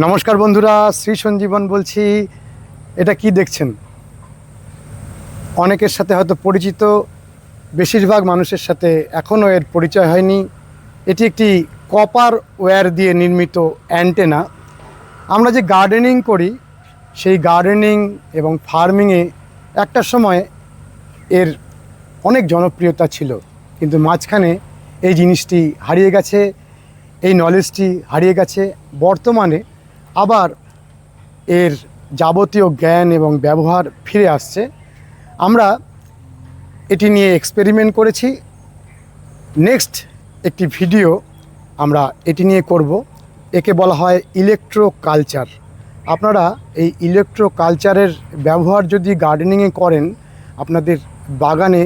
নমস্কার বন্ধুরা, শ্রী সঞ্জীবন বলছি। এটা কি দেখছেন? অনেকের সাথে হয়তো পরিচিত, বেশিরভাগ মানুষের সাথে এখনও এর পরিচয় হয়নি। এটি একটি কপার ওয়্যার দিয়ে নির্মিত অ্যান্টেনা। আমরা যে গার্ডেনিং করি, সেই গার্ডেনিং এবং ফার্মিংয়ে একটা সময় এর অনেক জনপ্রিয়তা ছিল, কিন্তু মাঝখানে এই জিনিসটি হারিয়ে গেছে, এই নলেজটি হারিয়ে গেছে। বর্তমানে আবার এর যাবতীয় জ্ঞান এবং ব্যবহার ফিরে আসছে। আমরা এটি নিয়ে এক্সপেরিমেন্ট করেছি। নেক্সট একটি ভিডিও আমরা এটি নিয়ে করব। একে বলা হয় ইলেকট্রো কালচার। আপনারা এই ইলেকট্রো কালচারের ব্যবহার যদি গার্ডেনিংয়ে করেন, আপনাদের বাগানে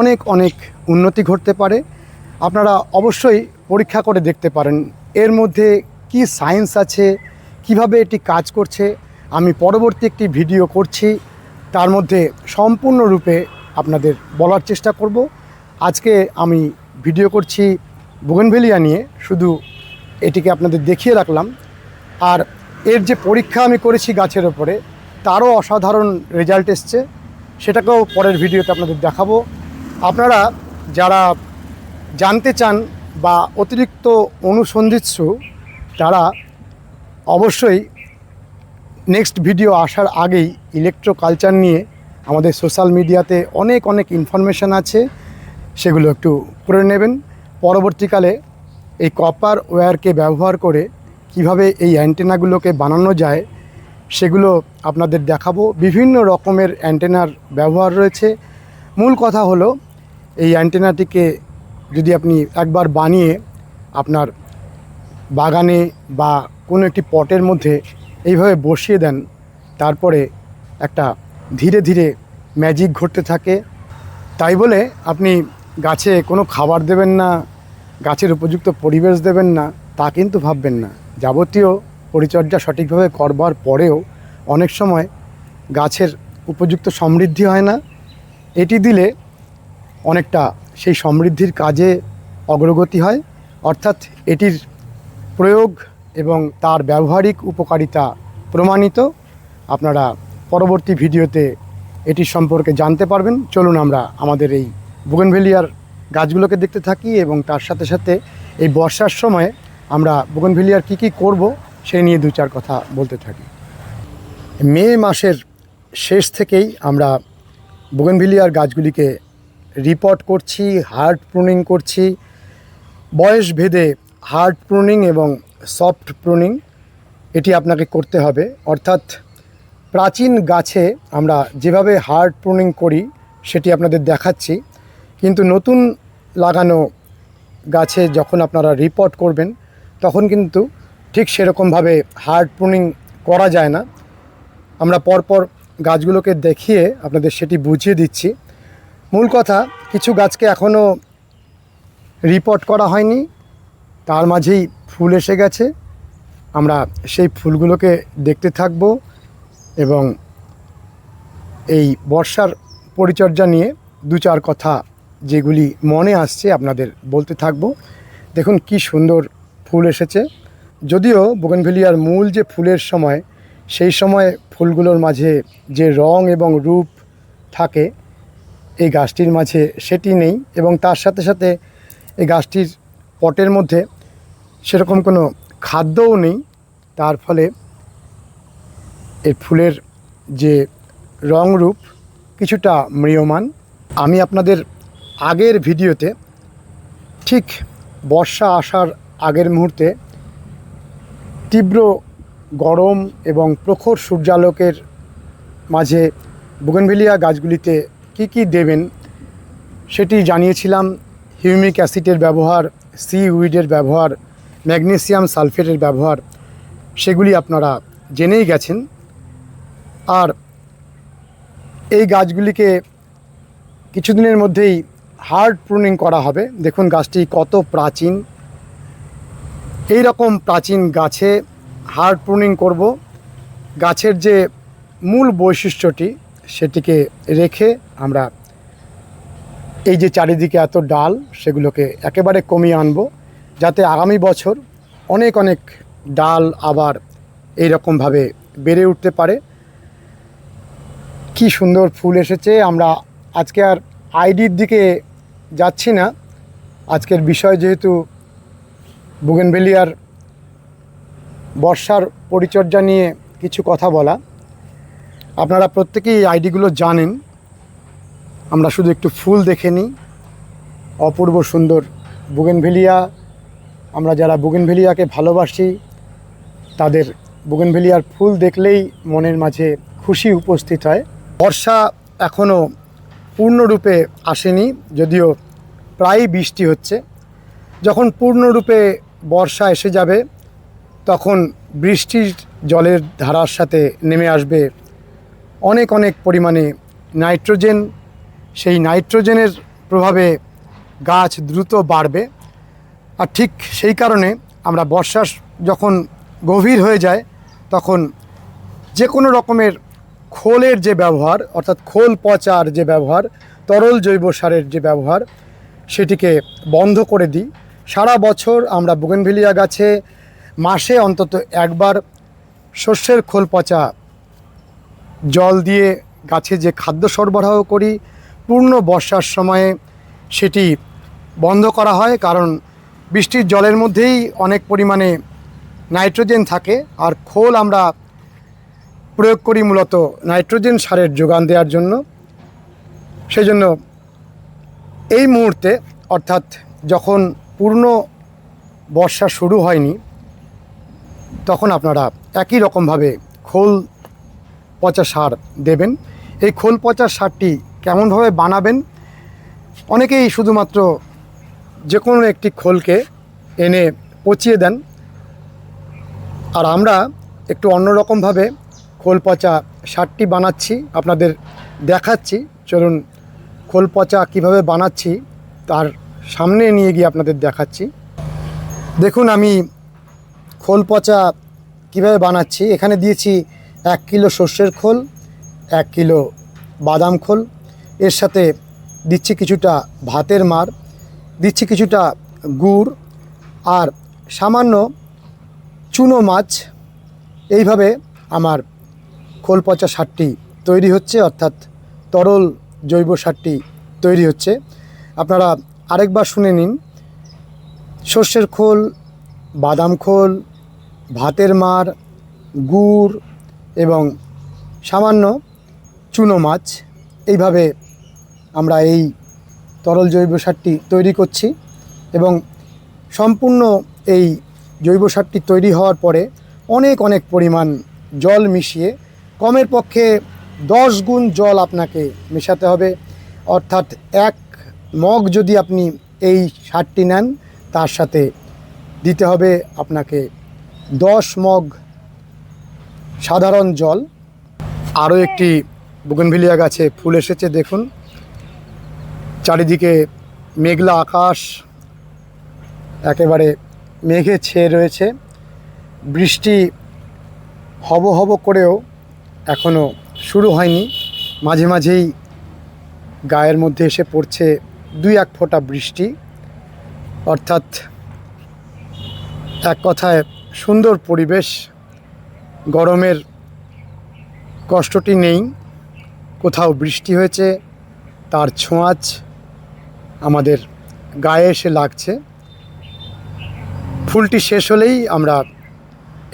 অনেক অনেক উন্নতি ঘটতে পারে। আপনারা অবশ্যই পরীক্ষা করে দেখতে পারেন এর মধ্যে কি সায়েন্স আছে, কিভাবে এটি কাজ করছে। আমি পরবর্তী একটি ভিডিও করছি, তার মধ্যে সম্পূর্ণরূপে আপনাদের বলার চেষ্টা করব। আজকে আমি ভিডিও করছি বুগেনভেলিয়া নিয়ে, শুধু এটিকে আপনাদের দেখিয়ে রাখলাম। আর এর যে পরীক্ষা আমি করেছি গাছের ওপরে, তারও অসাধারণ রেজাল্ট এসছে, সেটাকেও পরের ভিডিওতে আপনাদের দেখাবো। আপনারা যারা জানতে চান বা অতিরিক্ত অনুসন্ধিৎসু, তারা অবশ্যই নেক্সট ভিডিও আসার আগেই ইলেকট্রো কালচার নিয়ে আমাদের সোশ্যাল মিডিয়াতে অনেক অনেক ইনফরমেশান আছে, সেগুলো একটু করে নেবেন। পরবর্তীকালে এই কপার ওয়্যারকে ব্যবহার করে কিভাবে এই অ্যান্টেনাগুলোকে বানানো যায়, সেগুলো আপনাদের দেখাবো। বিভিন্ন রকমের অ্যান্টেনার ব্যবহার রয়েছে। মূল কথা হলো, এই অ্যান্টেনাটিকে যদি আপনি একবার বানিয়ে আপনার বাগানে বা কোনো একটি পটের মধ্যে এইভাবে বসিয়ে দেন, তারপরে একটা ধীরে ধীরে ম্যাজিক ঘটতে থাকে। তাই বলে আপনি গাছে কোনো খাবার দেবেন না, গাছের উপযুক্ত পরিবেশ দেবেন না, তা কিন্তু ভাববেন না। যাবতীয় পরিচর্যা সঠিকভাবে করবার পরেও অনেক সময় গাছের উপযুক্ত সমৃদ্ধি হয় না। এটি দিলে অনেকটা সেই সমৃদ্ধির কাজে অগ্রগতি হয়। অর্থাৎ এটির প্রয়োগ এবং তার ব্যবহারিক উপকারিতা প্রমাণিত। আপনারা পরবর্তী ভিডিওতে এটির সম্পর্কে জানতে পারবেন। চলুন আমরা আমাদের এই বুগেনভেলিয়ার গাছগুলোকে দেখতে থাকি এবং তার সাথে সাথে এই বর্ষার সময়ে আমরা বুগেনভেলিয়ার কী করব সেই নিয়ে দু চার কথা বলতে থাকি। মে মাসের শেষ থেকেই আমরা বুগেনভেলিয়ার গাছগুলিকে রিপোর্ট করছি, হার্ড প্রুনিং করছি। বয়স ভেদে হার্ড প্রুনিং এবং সফট প্রুনিং এটি আপনাকে করতে হবে। অর্থাৎ প্রাচীন গাছে আমরা যেভাবে হার্ড প্রুনিং করি সেটি আপনাদের দেখাচ্ছি, কিন্তু নতুন লাগানো গাছে যখন আপনারা রিপোর্ট করবেন, তখন কিন্তু ঠিক সেরকমভাবে হার্ড প্রুনিং করা যায় না। আমরা পরপর গাছগুলোকে দেখিয়ে আপনাদের সেটি বুঝিয়ে দিচ্ছি। মূল কথা, কিছু গাছকে এখনও রিপোর্ট করা হয়নি, তার মাঝেই ফুল এসে গেছে। আমরা সেই ফুলগুলোকে দেখতে থাকব এবং এই বর্ষার পরিচর্যা নিয়ে দু চার কথা যেগুলি মনে আসছে আপনাদের বলতে থাকব। দেখুন কি সুন্দর ফুল এসেছে। যদিও বুগেনভেলিয়ার মূল যে ফুলের সময়, সেই সময় ফুলগুলোর মাঝে যে রং এবং রূপ থাকে এই গাছটির মাঝে সেটি নেই, এবং তার সাথে সাথে এই গাছটির পটের মধ্যে সেরকম কোনো খাদ্যও নেই। তার ফলে এই ফুলের যে রং রূপ কিছুটা ম্রিয়মাণ। আমি আপনাদের আগের ভিডিওতে ঠিক বর্ষা আসার আগের মুহূর্তে তীব্র গরম এবং প্রখর সূর্যালোকের মাঝে বুগেনভেলিয়া গাছগুলিতে কি দেবেন সেটি জানিয়েছিলাম। হিউমিক অ্যাসিডের ব্যবহার, সি উইডের ব্যবহার, ম্যাগনেসিয়াম সালফেটের ব্যবহার, সেগুলি আপনারা জেনেই গেছেন। আর এই গাছগুলিকে কিছুদিনের মধ্যেই হার্ড প্রুনিং করা হবে। দেখুন গাছটি কত প্রাচীন। এই রকম প্রাচীন গাছে হার্ড প্রুনিং করব। গাছের যে মূল বৈশিষ্ট্যটি সেটিকে রেখে আমরা এই যে চারিদিকে এত ডাল, সেগুলোকে একেবারে কমিয়ে আনব, যাতে আগামী বছর অনেক অনেক ডাল আবার এই রকমভাবে বেড়ে উঠতে পারে। কি সুন্দর ফুল এসেছে। আমরা আজকে আর আইডির দিকে যাচ্ছি না। আজকের বিষয় যেহেতু বুগেনভেলিয়ার বর্ষার পরিচর্যা নিয়ে কিছু কথা বলা, আপনারা প্রত্যেকেই আইডিগুলো জানেন। আমরা শুধু একটু ফুল দেখে নিই। অপূর্ব সুন্দর বুগেনভেলিয়া। আমরা যারা বুগেনভেলিয়াকে ভালোবাসি তাদের বুগেনভেলিয়ার ফুল দেখলেই মনের মাঝে খুশি উপস্থিত হয়। বর্ষা এখনও পূর্ণরূপে আসেনি, যদিও প্রায়ই বৃষ্টি হচ্ছে। যখন পূর্ণরূপে বর্ষা এসে যাবে তখন বৃষ্টির জলের ধারার সাথে নেমে আসবে অনেক অনেক পরিমাণে নাইট্রোজেন। সেই নাইট্রোজেনের প্রভাবে গাছ দ্রুত বাড়বে। আর ঠিক সেই কারণে আমরা বর্ষা যখন গভীর হয়ে যায় তখন যে কোনো রকমের খোলের যে ব্যবহার, অর্থাৎ খোল পচার যে ব্যবহার, তরল জৈব সারের যে ব্যবহার, সেটিকে বন্ধ করে দিই। সারা বছর আমরা বুগেনভেলিয়া গাছে মাসে অন্তত একবার শস্যের খোল পচা জল দিয়ে গাছে যে খাদ্য সরবরাহ করি, পূর্ণ বর্ষার সময়ে সেটি বন্ধ করা হয়। কারণ বৃষ্টির জলের মধ্যেই অনেক পরিমাণে নাইট্রোজেন থাকে, আর খোল আমরা প্রয়োগ করি মূলত নাইট্রোজেন সারের যোগান দেওয়ার জন্য। সেই জন্য এই মুহূর্তে, অর্থাৎ যখন পূর্ণ বর্ষা শুরু হয়নি, তখন আপনারা একই রকমভাবে খোল পচা সার দেবেন। এই খোল পচা সারটি কেমনভাবে বানাবেন? অনেকেই শুধুমাত্র যে কোনো একটি খোলকে এনে পচিয়ে দেন, আর আমরা একটু অন্যরকমভাবে খোল পচা সারটি বানাচ্ছি, আপনাদের দেখাচ্ছি। চলুন খোল পচা কীভাবে বানাচ্ছি তার সামনে নিয়ে গিয়ে আপনাদের দেখাচ্ছি। দেখুন আমি খোল পচা কীভাবে বানাচ্ছি। এখানে দিয়েছি 1 কিলো সর্ষের খোল, 1 কিলো বাদাম খোল, এর সাথে দিচ্ছি কিছুটা ভাতের মার, দিচ্ছি কিছুটা গুড় আর সামান্য চুনো মাছ। এইভাবে আমার খোল পচা সারটি তৈরি হচ্ছে, অর্থাৎ তরল জৈব সারটি তৈরি হচ্ছে। আপনারা আরেকবার শুনে নিন। সর্ষের খোল, বাদাম খোল, ভাতের মার, গুড় এবং সামান্য চুনো মাছ, এইভাবে আমরা এই তরল জৈব সারটি তৈরি করছি। এবং সম্পূর্ণ এই জৈব সারটি তৈরি হওয়ার পরে অনেক অনেক পরিমাণ জল মিশিয়ে, কমের পক্ষে 10 গুণ জল আপনাকে মেশাতে হবে। অর্থাৎ 1 মগ যদি আপনি এই সারটি নেন, তার সাথে দিতে হবে আপনাকে 10 মগ সাধারণ জল। আরও একটি বুগেনভেলিয়া গাছে ফুল এসেছে। দেখুন চারিদিকে মেঘলা আকাশ, একেবারে মেঘে ছেয়ে রয়েছে। বৃষ্টি হব হব করেও এখনও শুরু হয়নি। মাঝে মাঝেই গায়ের মধ্যে এসে পড়ছে 2-1 ফোঁটা বৃষ্টি। অর্থাৎ এক কথায় সুন্দর পরিবেশ। গরমের কষ্টটি নেই। কোথাও বৃষ্টি হয়েছে, তার ছোঁয়াচ আমাদের গায়ে এসে লাগছে। ফুলটি শেষ হলেই আমরা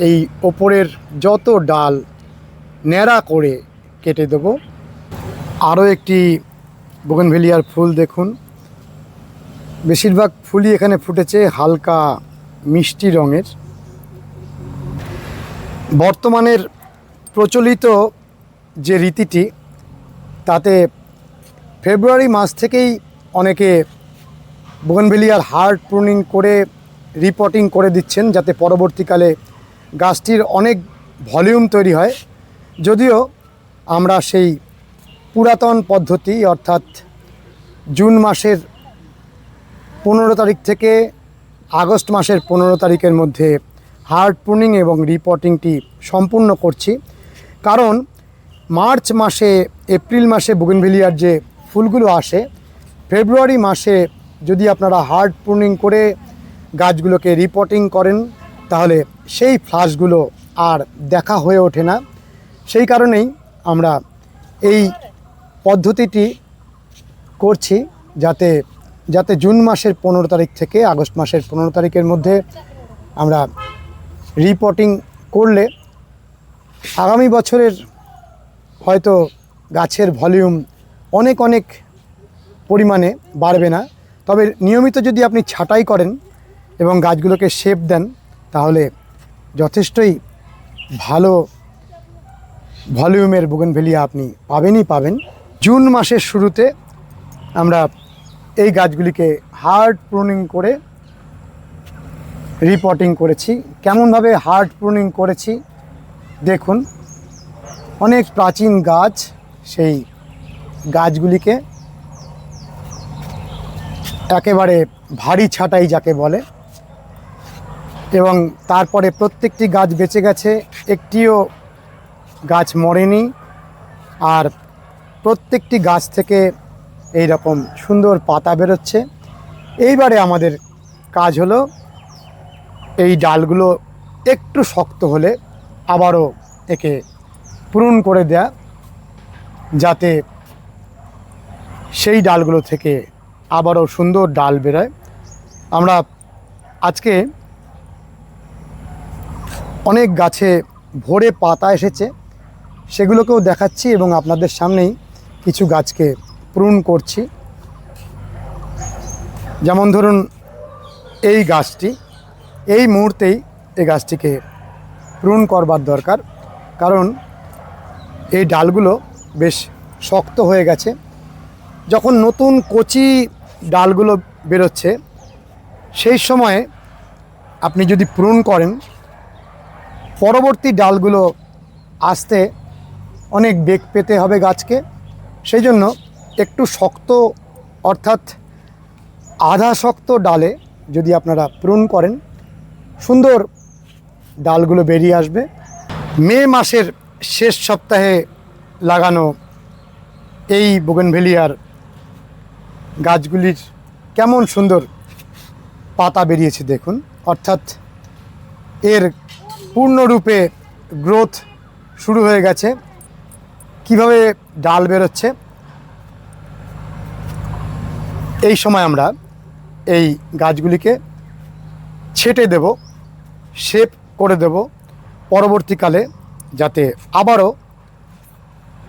এই ওপরের যত ডাল ন্যাড়া করে কেটে দেব। আরও একটি বুগেনভেলিয়ার ফুল দেখুন। বেশিরভাগ ফুলই এখানে ফুটেছে হালকা মিষ্টি রঙের। বর্তমানের প্রচলিত যে রীতিটি, তাতে ফেব্রুয়ারি মাস থেকেই অনেকে বুগেনভেলিয়ার হার্ড প্রুনিং করে রিপোর্টিং করে দিচ্ছেন, যাতে পরবর্তীকালে গাছটির অনেক ভলিউম তৈরি হয়। যদিও আমরা সেই পুরাতন পদ্ধতি, অর্থাৎ জুন মাসের 15 তারিখ থেকে আগস্ট মাসের 15 তারিখের মধ্যে হার্ড প্রুনিং এবং রিপোর্টিংটি সম্পূর্ণ করছি। কারণ মার্চ মাসে, এপ্রিল মাসে বুগেনভেলিয়ার যে ফুলগুলো আসে, ফেব্রুয়ারি মাসে যদি আপনারা হার্ড প্রুনিং করে গাছগুলোকে রিপোর্টিং করেন, তাহলে সেই ফ্লাশগুলো আর দেখা হয়ে ওঠে না। সেই কারণেই আমরা এই পদ্ধতিটি করছি, যাতে যাতে জুন মাসের 15 তারিখ থেকে আগস্ট মাসের 15 তারিখের মধ্যে আমরা রিপোর্টিং করলে আগামী বছরের হয়তো গাছের ভলিউম অনেক অনেক পরিমাণে বাড়বে না, তবে নিয়মিত যদি আপনি ছাঁটাই করেন এবং গাছগুলোকে শেপ দেন তাহলে যথেষ্টই ভালো ভলিউমের বুগেনভেলিয়া আপনি পাবেন। জুন মাসের শুরুতে আমরা এই গাছগুলিকে হার্ড প্রুনিং করে রিপোর্টিং করেছি। কেমনভাবে হার্ড প্রুনিং করেছি দেখুন, অনেক প্রাচীন গাছ, সেই গাছগুলিকে একেবারে ভারী ছাঁটাই যাকে বলে, এবং তারপরে প্রত্যেকটি গাছ বেঁচে গেছে, একটিও গাছ মরেনি। আর প্রত্যেকটি গাছ থেকে এই রকম সুন্দর পাতা বেরোচ্ছে। এইবারে আমাদের কাজ হলো এই ডালগুলো একটু শক্ত হলে আবারও একে প্রুন করে দেয়া, যাতে সেই ডালগুলো থেকে আবারও সুন্দর ডাল বেরোয়। আমরা আজকে অনেক গাছে ভরে পাতা এসেছে, সেগুলোকেও দেখাচ্ছি এবং আপনাদের সামনেই কিছু গাছকে প্রুন করছি। যেমন ধরুন এই গাছটি, এই মুহূর্তেই এই গাছটিকে প্রুন করবার দরকার, কারণ এই ডালগুলো বেশ শক্ত হয়ে গেছে। যখন নতুন কচি ডালগুলো বেরোচ্ছে সেই সময়ে আপনি যদি প্রুন করেন, পরবর্তী ডালগুলো আসতে অনেক বেগ পেতে হবে গাছকে। সেই জন্য একটু শক্ত, অর্থাৎ আধা শক্ত ডালে যদি আপনারা প্রুন করেন, সুন্দর ডালগুলো বেরিয়ে আসবে। মে মাসের শেষ সপ্তাহে লাগানো এই বুগেনভেলিয়ার গাছগুলির কেমন সুন্দর পাতা বেরিয়েছে দেখুন, অর্থাৎ এর পূর্ণরূপে গ্রোথ শুরু হয়ে গেছে। কিভাবে ডাল বেরোচ্ছে, এই সময় আমরা এই গাছগুলিকে ছেটে দেব, শেপ করে দেব, পরবর্তীকালে যাতে আবারও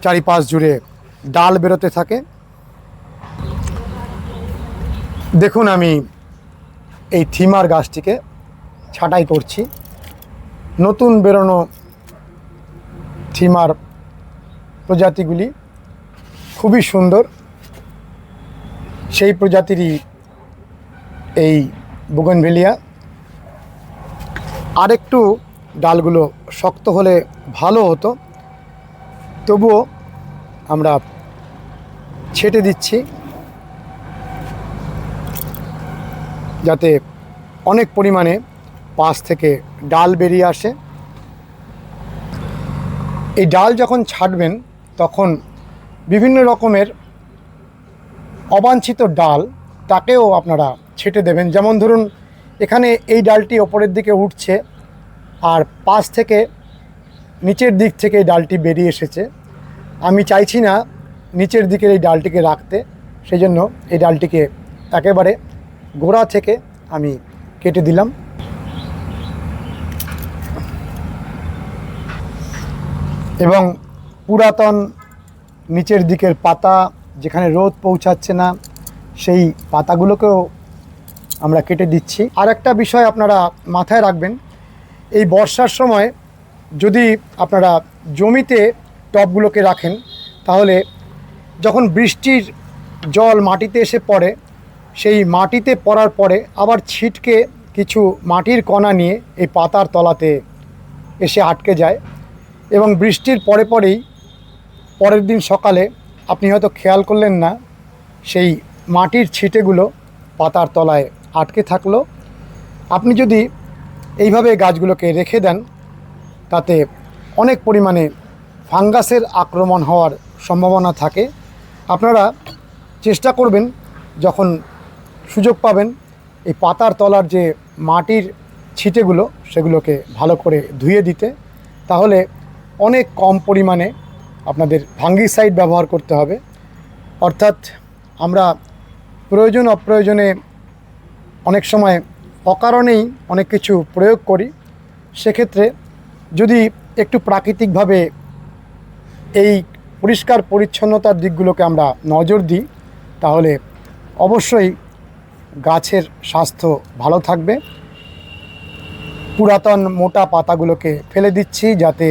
চারিপাশ জুড়ে ডাল বেরোতে থাকে। দেখুন আমি এই থিমার গাছটিকে ছাঁটাই করছি। নতুন বেরোনো থিমার প্রজাতিগুলি খুবই সুন্দর, সেই প্রজাতিরই এই বুগেনভেলিয়া। আরেকটু ডালগুলো শক্ত হলে ভালো হতো, তবুও আমরা ছেটে দিচ্ছি যাতে অনেক পরিমাণে পাশ থেকে ডাল বেরিয়ে আসে। এই ডাল যখন ছাঁটবেন তখন বিভিন্ন রকমের অবাঞ্ছিত ডাল তাকেও আপনারা ছেটে দেবেন। যেমন ধরুন এখানে এই ডালটি ওপরের দিকে উঠছে আর পাশ থেকে নিচের দিক থেকে এই ডালটি বেরিয়ে এসেছে। আমি চাইছি না নিচের দিকের এই ডালটিকে রাখতে, সেই জন্য এই ডালটিকে একেবারে গোড়া থেকে আমি কেটে দিলাম। এবং পুরাতন নিচের দিকের পাতা, যেখানে রোদ পৌঁছাচ্ছে না, সেই পাতাগুলোকেও আমরা কেটে দিচ্ছি। আর একটা বিষয় আপনারা মাথায় রাখবেন, এই বর্ষার সময় যদি আপনারা জমিতে টবগুলোকে রাখেন, তাহলে যখন বৃষ্টির জল মাটিতে এসে পড়ে, সেই মাটিতে পড়ার পরে আবার ছিটকে কিছু মাটির কণা নিয়ে এই পাতার তলাতে এসে আটকে যায়, এবং বৃষ্টির পরেই পরের দিন সকালে আপনি হয়তো খেয়াল করলেন না, সেই মাটির ছিটেগুলো পাতার তলায় আটকে থাকলো। আপনি যদি এইভাবে গাছগুলোকে রেখে দেন, তাতে অনেক পরিমাণে ফাঙ্গাসের আক্রমণ হওয়ার সম্ভাবনা থাকে। আপনারা চেষ্টা করবেন যখন সুযোগ পাবেন এই পাতার তলার যে মাটির ছিটেগুলো সেগুলোকে ভালো করে ধুয়ে দিতে, তাহলে অনেক কম পরিমাণে আপনাদের ফাঙ্গিসাইড ব্যবহার করতে হবে। অর্থাৎ আমরা প্রয়োজন অপ্রয়োজনে অনেক সময় অকারণেই অনেক কিছু প্রয়োগ করি। সেক্ষেত্রে যদি একটু প্রাকৃতিকভাবে এই পরিষ্কার পরিচ্ছন্নতার দিকগুলোকে আমরা নজর দিই, তাহলে অবশ্যই গাছের স্বাস্থ্য ভালো থাকবে। পুরাতন মোটা পাতাগুলোকে ফেলে দিচ্ছি যাতে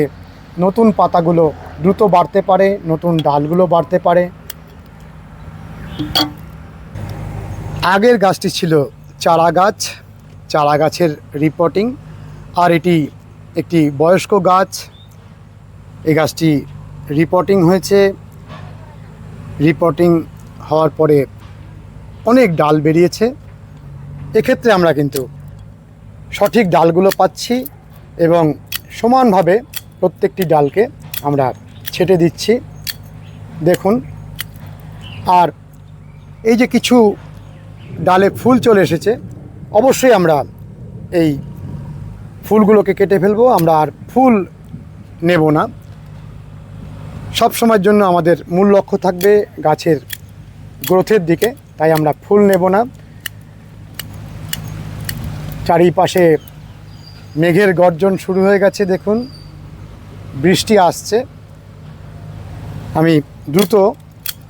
নতুন পাতাগুলো দ্রুত বাড়তে পারে, নতুন ডালগুলো বাড়তে পারে। আগের গাছটি ছিল চারা গাছ, চারা গাছের রিপোর্টিং, আর এটি একটি বয়স্ক গাছ। এই গাছটি রিপোর্টিং হয়েছে। রিপোর্টিং হওয়ার পরে অনেক ডাল বেরিয়েছে। এক্ষেত্রে আমরা কিন্তু সঠিক ডালগুলো পাচ্ছি এবং সমানভাবে প্রত্যেকটি ডালকে আমরা ছেটে দিচ্ছি, দেখুন। আর এই যে কিছু ডালে ফুল চলে এসেছে, অবশ্যই আমরা এই ফুলগুলোকে কেটে ফেলবো। আমরা আর ফুল নেব না। সব সময়ের জন্য আমাদের মূল লক্ষ্য থাকবে গাছের গ্রোথের দিকে, তাই আমরা ফুল নেব না। চারিপাশে মেঘের গর্জন শুরু হয়ে গেছে, দেখুন বৃষ্টি আসছে। আমি দ্রুত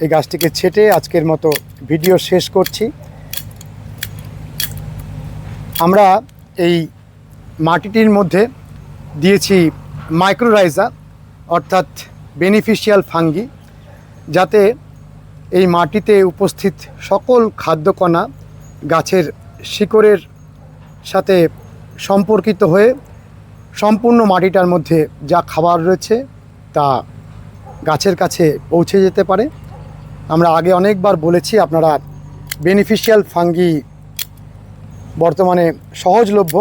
এই গাছটিকে ছেটে আজকের মতো ভিডিও শেষ করছি। আমরা এই মাটিটির মধ্যে দিয়েছি মাইক্রোরাইজা অর্থাৎ বেনিফিশিয়াল ফাঙ্গি, যাতে এই মাটিতে উপস্থিত সকল খাদ্যকণা গাছের শিকড়ের সাথে সম্পর্কিত হয়ে সম্পূর্ণ মাটিটার মধ্যে যা খাবার রয়েছে তা গাছের কাছে পৌঁছে যেতে পারে। আমরা আগে অনেকবার বলেছি, আপনারা বেনিফিশিয়াল ফাঙ্গি বর্তমানে সহজলভ্য,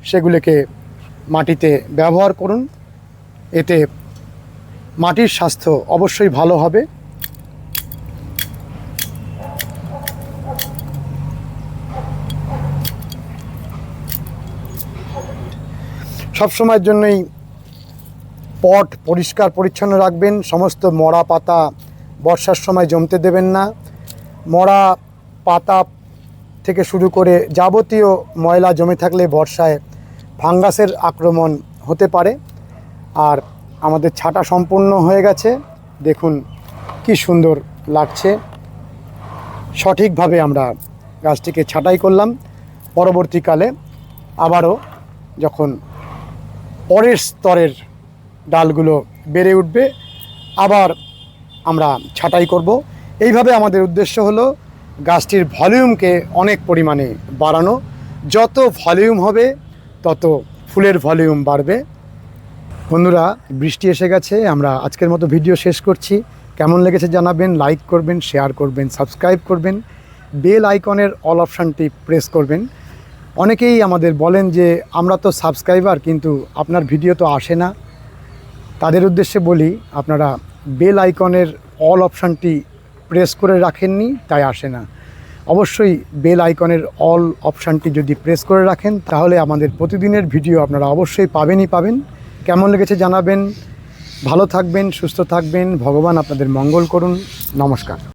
সেগুলিকে মাটিতে ব্যবহার করুন। এতে মাটির স্বাস্থ্য অবশ্যই ভালো হবে। সবসময়ের জন্যই পট পরিষ্কার পরিচ্ছন্ন রাখবেন। সমস্ত মরা পাতা বর্ষার সময় জমতে দেবেন না। মরা পাতা থেকে শুরু করে যাবতীয় ময়লা জমে থাকলে বর্ষায় ফাঙ্গাসের আক্রমণ হতে পারে। আর আমাদের ছাঁটা সম্পূর্ণ হয়ে গেছে, দেখুন কি সুন্দর লাগছে। সঠিকভাবে আমরা গাছটিকে ছাঁটাই করলাম। পরবর্তীকালে আবারও যখন পরের স্তরের ডালগুলো বেড়ে উঠবে, আবার আমরা ছাঁটাই করব। এইভাবে আমাদের উদ্দেশ্য হলো গাছটির ভলিউমকে অনেক পরিমাণে বাড়ানো। যত ভলিউম হবে তত ফুলের ভলিউম বাড়বে। বন্ধুরা, বৃষ্টি এসে গেছে, আমরা আজকের মতো ভিডিও শেষ করছি। কেমন লেগেছে জানাবেন, লাইক করবেন, শেয়ার করবেন, সাবস্ক্রাইব করবেন, বেল আইকনের অল অপশানটি প্রেস করবেন। অনেকেই আমাদের বলেন যে আমরা তো সাবস্ক্রাইবার, কিন্তু আপনার ভিডিও তো আসে না। তাদের উদ্দেশ্যে বলি, আপনারা বেল আইকনের অল অপশানটি প্রেস করে রাখেননি, তাই আসে না। অবশ্যই বেল আইকনের অল অপশানটি যদি প্রেস করে রাখেন, তাহলে আমাদের প্রতিদিনের ভিডিও আপনারা অবশ্যই পাবেন। কেমন লেগেছে জানাবেন। ভালো থাকবেন, সুস্থ থাকবেন। ভগবান আপনাদের মঙ্গল করুন। নমস্কার।